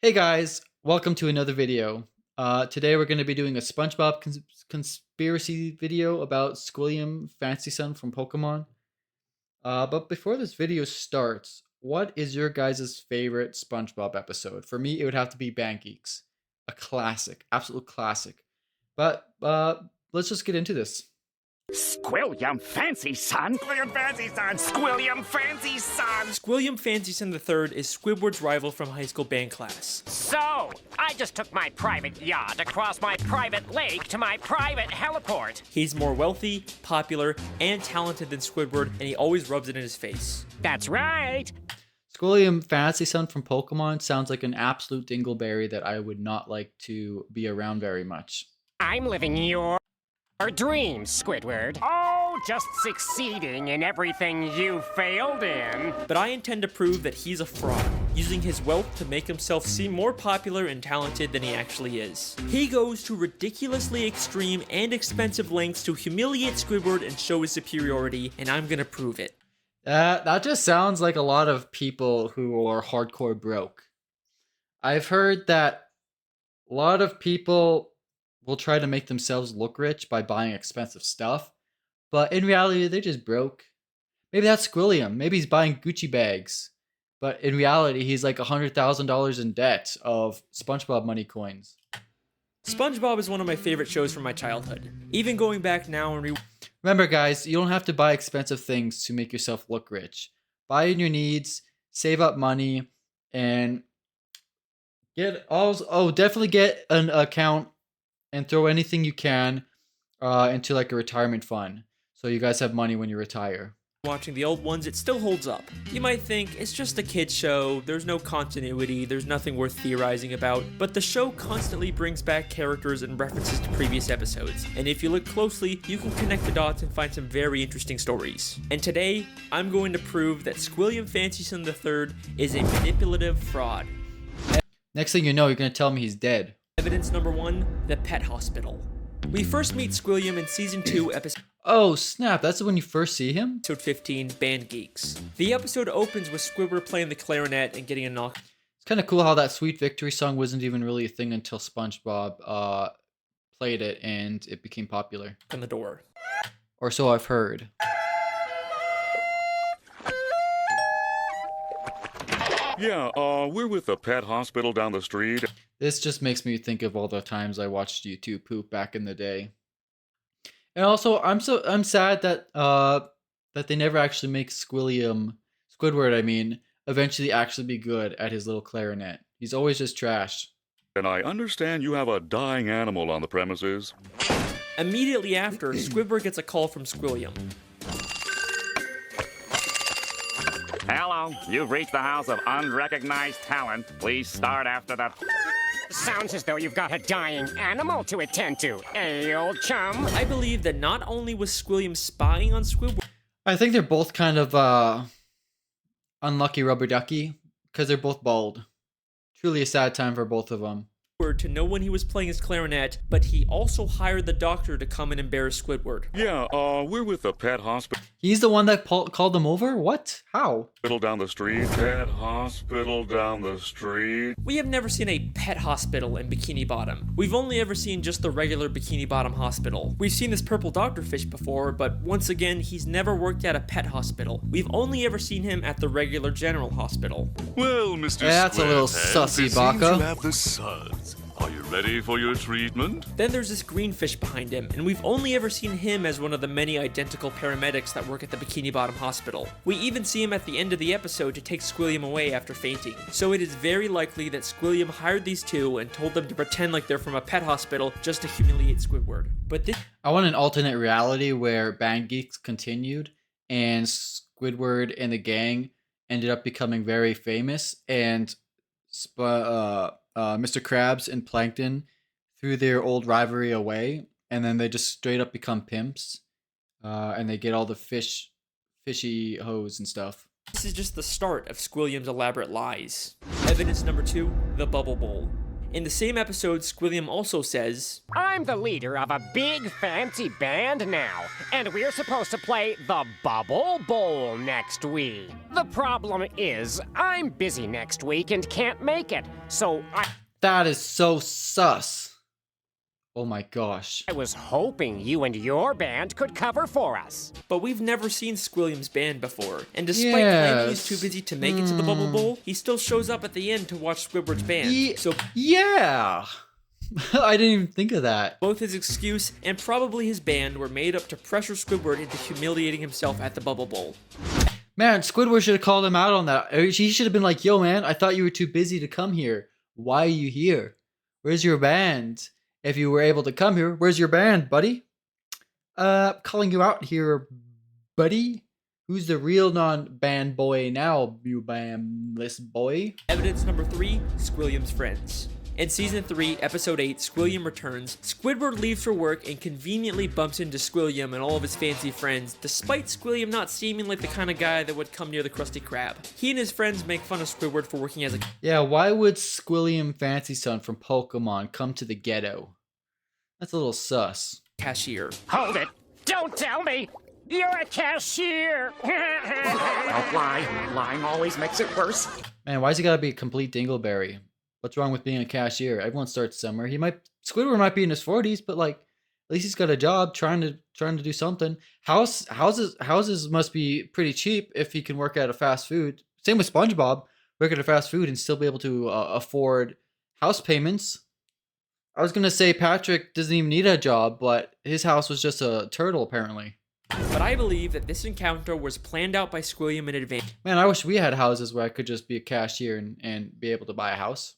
Hey guys, welcome to another video. Today we're going to be doing a SpongeBob conspiracy video about Squilliam Fancy Sun from Pokemon. But before this video starts, what is your guys' favorite SpongeBob episode? For me, it would have to be Band Geeks. A classic, absolute classic. But let's just get into this. Squilliam Fancy Son! Squilliam Fancy Son! Squilliam Fancy Son! Squilliam Fancy Son III is Squidward's rival from high school band class. So, I just took my private yacht across my private lake to my private heliport. He's more wealthy, popular, and talented than Squidward, and he always rubs it in his face. That's right! Squilliam Fancy Sun from Pokemon sounds like an absolute dingleberry that I would not like to be around very much. I'm living your dreams, Squidward. Oh, just succeeding in everything you failed in. But I intend to prove that he's a fraud, using his wealth to make himself seem more popular and talented than he actually is. He goes to ridiculously extreme and expensive lengths to humiliate Squidward and show his superiority, and I'm gonna prove it. That just sounds like a lot of people who are hardcore broke. I've heard that a lot of people will try to make themselves look rich by buying expensive stuff, but in reality, they're just broke. Maybe that's Squilliam. Maybe he's buying Gucci bags, but in reality, he's like $100,000 in debt of SpongeBob money coins. SpongeBob is one of my favorite shows from my childhood. Even going back now and Remember, guys, you don't have to buy expensive things to make yourself look rich. Buy in your needs, save up money, and definitely get an account and throw anything you can into like a retirement fund, so you guys have money when you retire. watching the old ones, it still holds up. You might think, it's just a kid's show, there's no continuity, there's nothing worth theorizing about, but the show constantly brings back characters and references to previous episodes, and if you look closely, you can connect the dots and find some very interesting stories. And today, I'm going to prove that Squilliam Fancy Son III is a manipulative fraud. Next thing you know, you're gonna tell me he's dead. Evidence number 1, the pet hospital. We first meet Squilliam in Season 2, Episode Oh snap, that's when you first see him? 15, Band Geeks. The episode opens with Squidward playing the clarinet and getting a knock. It's kind of cool how that Sweet Victory song wasn't even really a thing until SpongeBob played it and it became popular. On the door. Or so I've heard. Yeah, we're with the pet hospital down the street. This just makes me think of all the times I watched YouTube poop back in the day. And also, I'm sad that that they never actually make Squidward, I mean, eventually actually be good at his little clarinet. He's always just trash. And I understand you have a dying animal on the premises. Immediately after, Squidward gets a call from Squilliam. Hello, you've reached the house of unrecognized talent. Please start after the... Sounds as though you've got a dying animal to attend to, eh, old chum? I believe that not only was Squilliam spying on Squidward, I think they're both kind of unlucky rubber ducky because they're both bald. Truly a sad time for both of them. to know when he was playing his clarinet, but he also hired the doctor to come and embarrass Squidward. Yeah, we're with the pet hospital He's the one that called them over? What? How? down the street. Pet hospital down the street. We have never seen a pet hospital in Bikini Bottom. We've only ever seen just the regular Bikini Bottom hospital. We've seen this purple doctorfish before, but once again, he's never worked at a pet hospital. We've only ever seen him at the regular general hospital. Well, Mr. That's a little Squarepants, sussy, it seems Baka. you have the suds. Are you ready for your treatment? Then there's this green fish behind him, and we've only ever seen him as one of the many identical paramedics that work at the Bikini Bottom Hospital. We even see him at the end of the episode to take Squilliam away after fainting. So it is very likely that Squilliam hired these two and told them to pretend like they're from a pet hospital just to humiliate Squidward. But this I want an alternate reality where Band Geeks continued and Squidward and the gang ended up becoming very famous, and Mr. Krabs and Plankton threw their old rivalry away, and then they just straight up become pimps, and they get all the fishy hoes and stuff. is just the start of Squilliam's elaborate lies. Evidence number 2, the Bubble Bowl. In the same episode, Squilliam also says, I'm the leader of a big fancy band now, and we're supposed to play the Bubble Bowl next week. The problem is, I'm busy next week and can't make it, so That is so sus. Oh my gosh. I was hoping you and your band could cover for us. but we've never seen Squilliam's band before, and despite claiming he's too busy to make it to the Bubble Bowl, he still shows up at the end to watch Squidward's band. So Yeah. I didn't even think of that. both his excuse and probably his band were made up to pressure Squidward into humiliating himself at the Bubble Bowl. Man, Squidward should have called him out on that. He should have been like, yo, man, I thought you were too busy to come here. Why are you here? Where's your band? If you were able to come here, where's your band, buddy? Calling you out here, buddy. Who's the real non-band boy now, you bandless boy? Evidence number 3, Squilliam's friends. In Season 3, Episode 8, Squilliam returns. Squidward leaves for work and conveniently bumps into Squilliam and all of his fancy friends, despite Squilliam not seeming like the kind of guy that would come near the Krusty Krab. He and his friends make fun of Squidward for working as a Yeah, why would Squilliam Fancy Son from Pokemon come to the ghetto? That's a little sus. cashier. Hold it! Don't tell me! You're a cashier! Don't lie. Lying always makes it worse. Man, why's he gotta be a complete dingleberry? What's wrong with being a cashier? Everyone starts somewhere. Squidward might be in his 40s, but like at least he's got a job trying to do something. Houses must be pretty cheap if he can work at a fast food. Same with SpongeBob, work at a fast food and still be able to afford house payments. I was gonna say Patrick doesn't even need a job, but his house was just a turtle apparently. But I believe that this encounter was planned out by Squilliam in advance. Man, I wish we had houses where I could just be a cashier and be able to buy a house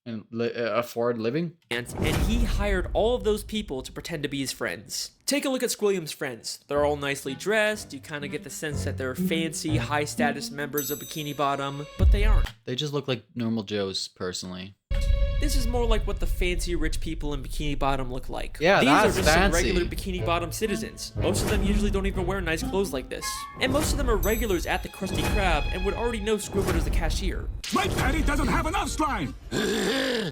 and afford living. And he hired all of those people to pretend to be his friends. Take a look at Squilliam's friends. They're all nicely dressed. You kind of get the sense that they're fancy, high-status members of Bikini Bottom, but they aren't. They just look like normal Joes, personally. This is more like what the fancy rich people in Bikini Bottom look like. Yeah, These that's are just some fancy. regular Bikini Bottom citizens. Most of them usually don't even wear nice clothes like this. And most of them are regulars at the Krusty Krab and would already know Squidward as the cashier. My daddy doesn't have enough slime!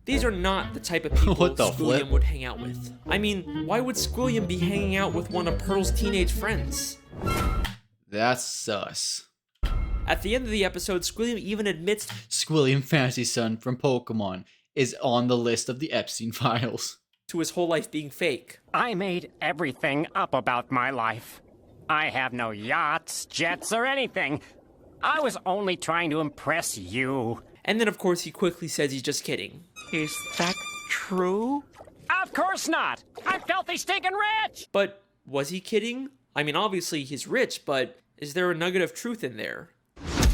These are not the type of people What the Squilliam flip? would hang out with. I mean, why would Squilliam be hanging out with one of Pearl's teenage friends? That's sus. At the end of the episode, Squilliam even admits Squilliam Fancy Son from Pokemon is on the list of the Epstein files. to his whole life being fake. I made everything up about my life. I have no yachts, jets, or anything. I was only trying to impress you. And then, of course, he quickly says he's just kidding. Is that true? Of course not! I'm filthy stinking rich! But was he kidding? I mean, obviously he's rich, but is there a nugget of truth in there?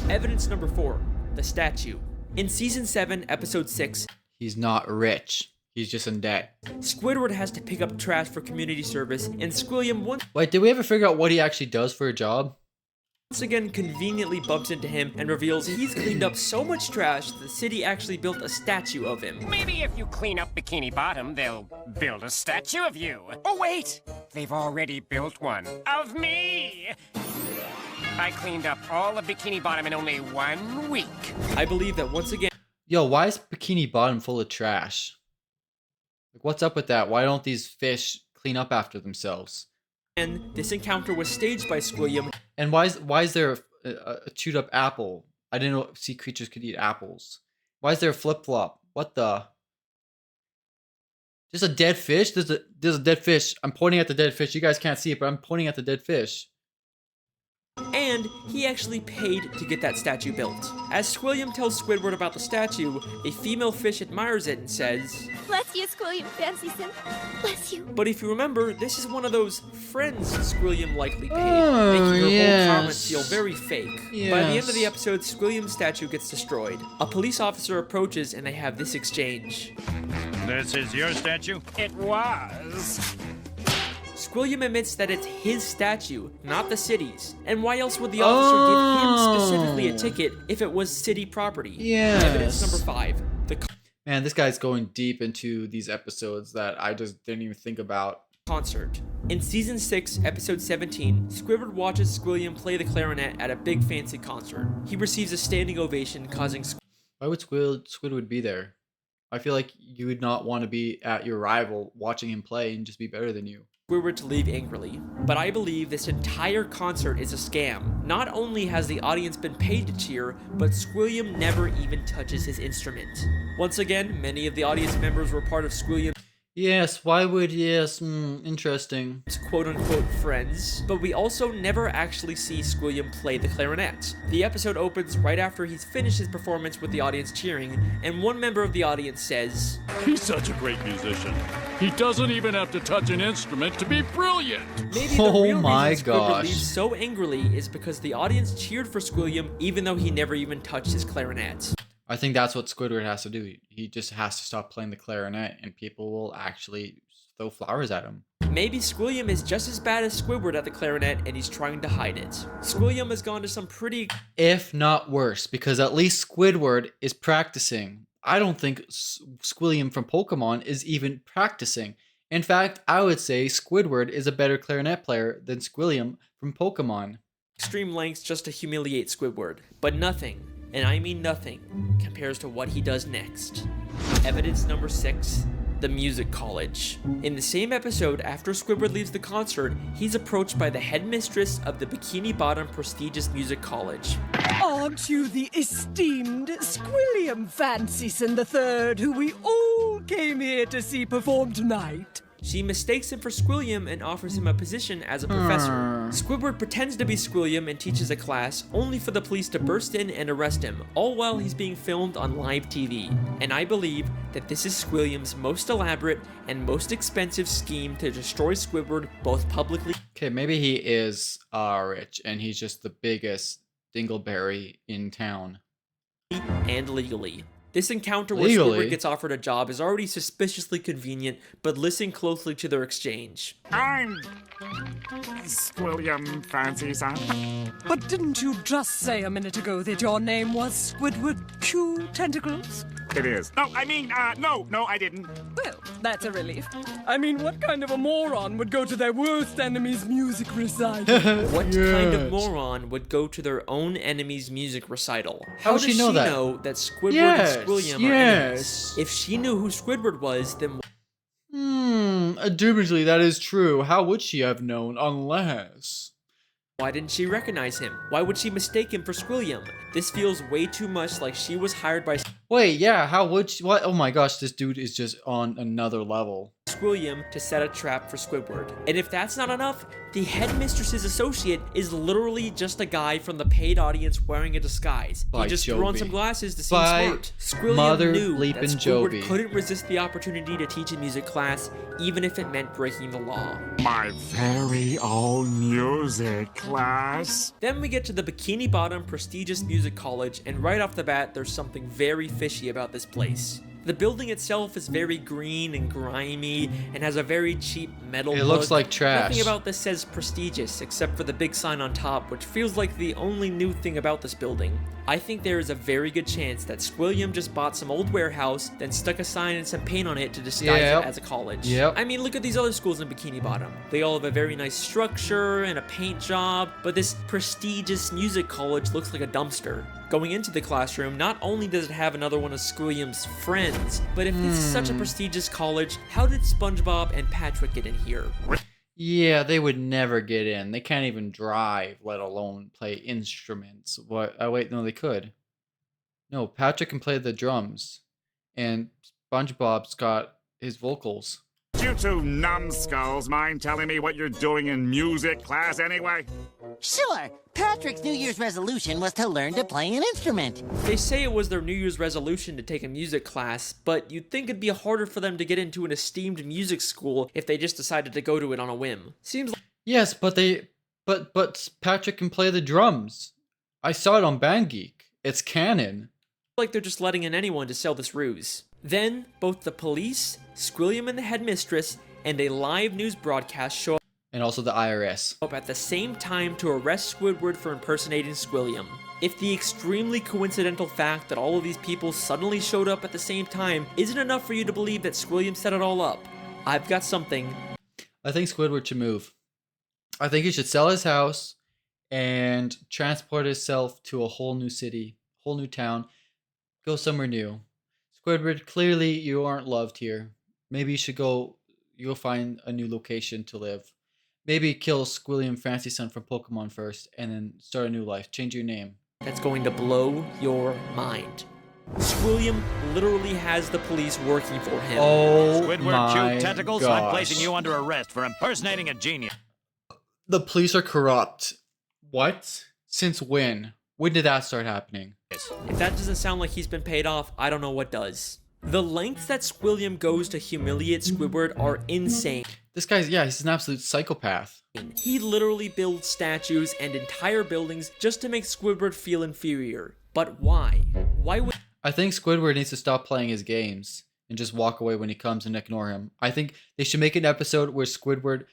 Evidence number 4, the statue. In Season 7, Episode 6, He's not rich. He's just in debt. Squidward has to pick up trash for community service, and Squilliam once Wait, did we ever figure out what he actually does for a job? again conveniently bumps into him and reveals he's cleaned up so much trash that the city actually built a statue of him. Maybe if you clean up Bikini Bottom, they'll build a statue of you. Oh, wait! They've already built one. Of me! I cleaned up all of Bikini Bottom in only 1 week. I believe that once again, Yo, why is Bikini Bottom full of trash? Like, what's up with that? Why don't these fish clean up after themselves? this encounter was staged by Squilliam, And why is there a chewed up apple? I didn't know sea creatures could eat apples. Why is there a flip flop? What the? There's a dead fish. There's a dead fish. I'm pointing at the dead fish. You guys can't see it, but I'm pointing at the dead fish. and he actually paid to get that statue built. As Squilliam tells Squidward about the statue, a female fish admires it and says, Bless you, Squilliam Fancy Son. Bless you. but if you remember, this is one of those friends Squilliam likely paid, Oh, making her yes. whole comment feel very fake. By the end of the Yes. episode, Squilliam's statue gets destroyed. A police officer approaches and they have this exchange. This is your statue? It was. Squilliam admits that it's his statue, not the city's. And why else would the officer give him specifically a ticket if it was city property? Yes. Evidence number 5. The Man, this guy's going deep into these episodes that I just didn't even think about. concert. In Season 6, Episode 17, Squidward watches Squilliam play the clarinet at a big fancy concert. He receives a standing ovation, causing Why would Squidward be there? I feel like you would not want to be at your rival watching him play and just be better than you. Squidward to leave angrily. But I believe this entire concert is a scam. Not only has the audience been paid to cheer, but Squilliam never even touches his instrument. Once again, many of the audience members were part of Squilliam's Yes, why would, yes, interesting. quote-unquote friends, but we also never actually see Squilliam play the clarinet. The episode opens right after he's finished his performance with the audience cheering, and one member of the audience says, He's such a great musician. He doesn't even have to touch an instrument to be brilliant. maybe the Oh real my reason Squidward gosh. leaves so angrily is because the audience cheered for Squilliam even though he never even touched his clarinet. I think that's what Squidward has to do. He just has to stop playing the clarinet and people will actually throw flowers at him. Maybe Squilliam is just as bad as Squidward at the clarinet and he's trying to hide it. Squilliam has gone to some pretty If not worse, because at least Squidward is practicing. I don't think Squilliam from Pokemon is even practicing. In fact, I would say Squidward is a better clarinet player than Squilliam from Pokemon. extreme lengths just to humiliate Squidward. But nothing, and I mean nothing, compares to what he does next. Evidence number 6. The Music College. In the same episode, after Squidward leaves the concert, he's approached by the headmistress of the Bikini Bottom prestigious music college. Aren't you the esteemed Squilliam Fancyson III, who we all came here to see perform tonight? She mistakes him for Squilliam and offers him a position as a professor. Squidward pretends to be Squilliam and teaches a class, only for the police to burst in and arrest him, all while he's being filmed on live TV. And I believe that this is Squilliam's most elaborate and most expensive scheme to destroy Squidward both publicly Okay, maybe he is rich and he's just the biggest dingleberry in town. and legally. This encounter where Legally? Squidward gets offered a job is already suspiciously convenient, but listen closely to their exchange. I'm Squilliam Fancyson. But didn't you just say a minute ago that your name was Squidward Q Tentacles? It is. No, I mean, no, I didn't. Well, that's a relief. I mean, what kind of a moron would go to their worst enemy's music recital? What kind of Yes. moron would go to their own enemy's music recital? How would does she know that? that Squidward Yes, and Squilliam are yes. enemies? If she knew who Squidward was, then Indubitably that is true. How would she have known unless... why didn't she recognize him? Why would she mistake him for Squilliam? This feels way too much like she was hired by Wait, yeah, how would she... What? Oh my gosh, this dude is just on another level. Squilliam to set a trap for Squidward. And if that's not enough, the headmistress's associate is literally just a guy from the paid audience wearing a disguise. By He just threw on Jovi. some glasses to seem By smart. Squilliam Mother knew that bleepin' Squidward Jovi. couldn't resist the opportunity to teach a music class, even if it meant breaking the law. My very own music class. Then we get to the Bikini Bottom prestigious music college, and right off the bat, there's something very fishy about this place. The building itself is very green and grimy and has a very cheap metal It looks look. like trash. Nothing about this says prestigious except for the big sign on top, which feels like the only new thing about this building. I think there is a very good chance that Squilliam just bought some old warehouse, then stuck a sign and some paint on it to disguise Yep. it as a college. Yep. I mean, look at these other schools in Bikini Bottom. They all have a very nice structure and a paint job, but this prestigious music college looks like a dumpster. Going into the classroom, not only does it have another one of Squilliam's friends, but if this is such a prestigious college, how did SpongeBob and Patrick get in here? Yeah, they would never get in. They can't even drive, let alone play instruments. What? Oh, wait, no, they could. No, Patrick can play the drums, and SpongeBob's got his vocals. You two numbskulls mind telling me what you're doing in music class anyway? Sure, Patrick's New Year's resolution was to learn to play an instrument. They say it was their New Year's resolution to take a music class, but you'd think it'd be harder for them to get into an esteemed music school if they just decided to go to it on a whim. Seems Yes, but but Patrick can play the drums. I saw it on Band Geek. It's canon. like they're just letting in anyone to sell this ruse. Then, both the police, Squilliam and the headmistress, and a live news broadcast show And also the IRS. up at the same time to arrest Squidward for impersonating Squilliam. If the extremely coincidental fact that all of these people suddenly showed up at the same time isn't enough for you to believe that Squilliam set it all up, I've got something. I think Squidward should move. I think he should sell his house and transport himself to a whole new city, whole new town, go somewhere new. Squidward, clearly you aren't loved here. Maybe you should go. You'll find a new location to live. Maybe kill Squilliam Fancy Son from Pokemon first, and then start a new life. Change your name. That's going to blow your mind. Squilliam literally has the police working for him. Oh Squidward, my cute tentacles, gosh. I'm placing you under arrest for impersonating a genius. The police are corrupt. What? Since when? When did that start happening? If that doesn't sound like he's been paid off, I don't know what does. The lengths that Squilliam goes to humiliate Squidward are insane. This guy's, yeah, he's an absolute psychopath. He literally builds statues and entire buildings just to make Squidward feel inferior. But why? Why would... I think Squidward needs to stop playing his games and just walk away when he comes and ignore him. I think they should make an episode where Squidward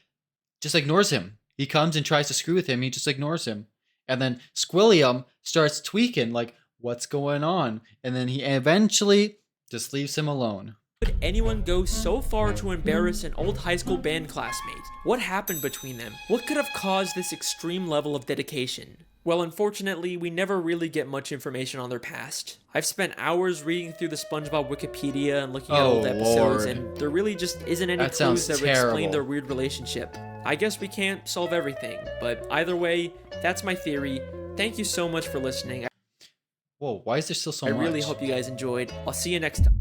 just ignores him. He comes and tries to screw with him, he just ignores him. And then Squilliam starts tweaking, like, what's going on? And then he eventually just leaves him alone. Would anyone go so far to embarrass an old high school band classmate? What happened between them? What could have caused this extreme level of dedication? Well, unfortunately, we never really get much information on their past. I've spent hours reading through the SpongeBob Wikipedia and looking at old episodes, and there really just isn't any clues that would explain their weird relationship. I guess we can't solve everything, but either way, that's my theory. Thank you so much for listening. Whoa, why is there still so much? I really hope you guys enjoyed. I'll see you next time.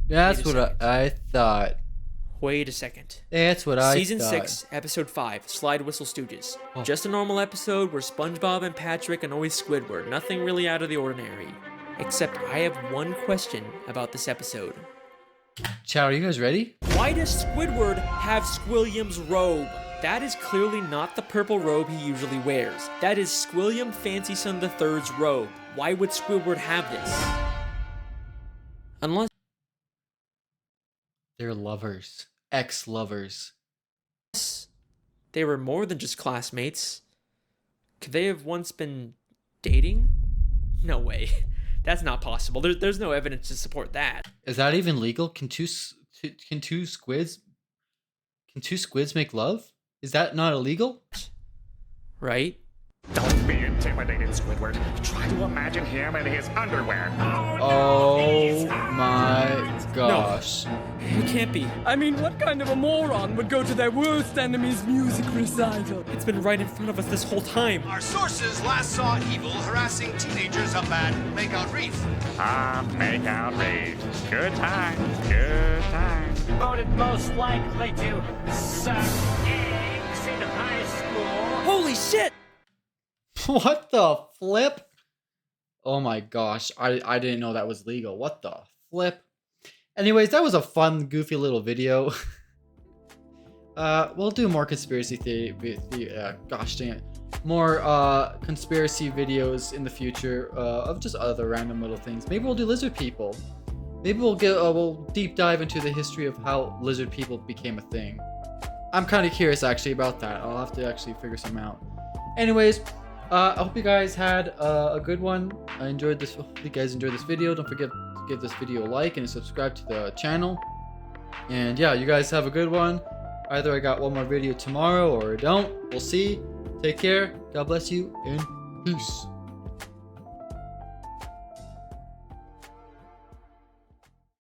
Yeah, that's what I thought. Wait a second. That's what I thought. Season 6, Episode 5, Slide Whistle Stooges. Just a normal episode where SpongeBob and Patrick annoy Squidward. Nothing really out of the ordinary. Except I have one question about this episode. Chat, are you guys ready? Why does Squidward have Squilliam's robe? That is clearly not the purple robe he usually wears. That is Squilliam Fancy Son III's robe. Why would Squidward have this? Unless they're lovers. Ex-lovers. they were more than just classmates. Could they have once been dating? No way. That's not possible. There's no evidence to support that. Is that even legal? Can two squids make love? Is that not illegal? Right? Don't be intimidated, Squidward. Try to imagine him in his underwear. Oh my gosh. No, it can't be. I mean, what kind of a moron would go to their worst enemy's music recital? It's been right in front of us this whole time. Our sources last saw Evil harassing teenagers up at Makeout Reef. Makeout Reef. Good times, good times. Voted most likely to suck eggs in high school. Holy shit! What the flip? Oh my gosh, I didn't know that was legal. What the flip? Anyways, that was a fun, goofy little video. We'll do more conspiracy theory. Gosh dang it. More conspiracy videos in the future of just other random little things. Maybe we'll do lizard people. Maybe we'll deep dive into the history of how lizard people became a thing. I'm kind of curious actually about that. I'll have to actually figure some out. Anyways, I hope you guys had a good one. I enjoyed this. Hope you guys enjoyed this video. Don't forget to give this video a like and subscribe to the channel. And yeah, you guys have a good one. Either I got one more video tomorrow or I don't. We'll see. Take care. God bless you and peace.